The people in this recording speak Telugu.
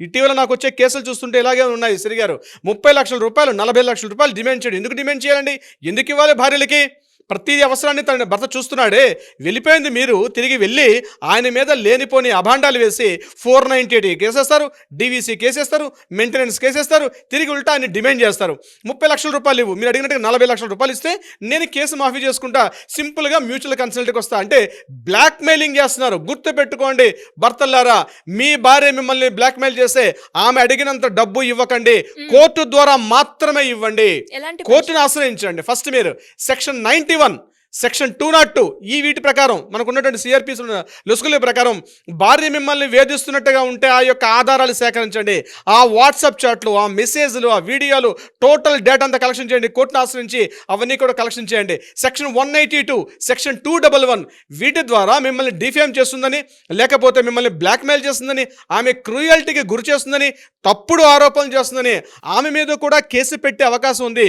ఇటీవల నాకొచ్చే కేసులు చూస్తుంటే ఇలాగే ఉన్నాయి సిరి గారు. 30,00,000 రూపాయలు, 40,00,000 రూపాయలు డిమాండ్ చేయడం. ఎందుకు డిమాండ్ చేయాలండి? ఎందుకివ్వాలి భార్యలకి? ప్రతి అవసరాన్ని తన భర్త చూస్తున్నాడే. వెళ్ళిపోయింది మీరు తిరిగి వెళ్ళి ఆయన మీద లేనిపోని అభాండాలు వేసి 498 కేసేస్తారు, డీవీసీ కేసేస్తారు, మెయింటెనెన్స్ కేసేస్తారు. తిరిగి ఉల్టా ఆయన డిమాండ్ చేస్తారు. 30,00,000 రూపాయలు ఇవ్వు. మీరు అడిగినట్టుగా 40,00,000 రూపాయలు ఇస్తే నేను కేసు మాఫీ చేసుకుంటా. సింపుల్‌గా మ్యూచువల్ కన్సల్ట్‌కి వస్తా. అంటే బ్లాక్‌మెయిలింగ్ చేస్తున్నారు. గుర్తుపెట్టుకోండి భర్తలారా, మీ భార్య మిమ్మల్ని బ్లాక్‌మెయిల్ చేస్తే ఆమె అడిగినంత డబ్బు ఇవ్వకండి. కోర్టు ద్వారా మాత్రమే ఇవ్వండి. ఎలాంటి కోర్టును ఆశ్రయించండి. ఫస్ట్ మీరు సెక్షన్ 91, సెక్షన్ 202 ఈ వీటి ప్రకారం మనకున్నటువంటి సిఆర్పిస్ లొసుగుల ప్రకారం భార్య మిమ్మల్ని వేధిస్తున్నట్టుగా ఉంటే ఆ యొక్క ఆధారాలు సేకరించండి. ఆ వాట్సాప్ చాట్లు, ఆ మెసేజ్లు, ఆ వీడియోలు, టోటల్ డేటా అంతా కలెక్షన్ చేయండి. కోర్టును ఆశ్రయించి అవన్నీ కూడా కలెక్షన్ చేయండి. సెక్షన్ 182, సెక్షన్ 211 వీటి ద్వారా మిమ్మల్ని డిఫేమ్ చేస్తుందని, లేకపోతే మిమ్మల్ని బ్లాక్మెయిల్ చేస్తుందని, ఆమె క్రూయల్టీకి గురి చేస్తుందని, తప్పుడు ఆరోపణలు చేస్తుందని ఆమె మీద కూడా కేసు పెట్టే అవకాశం ఉంది.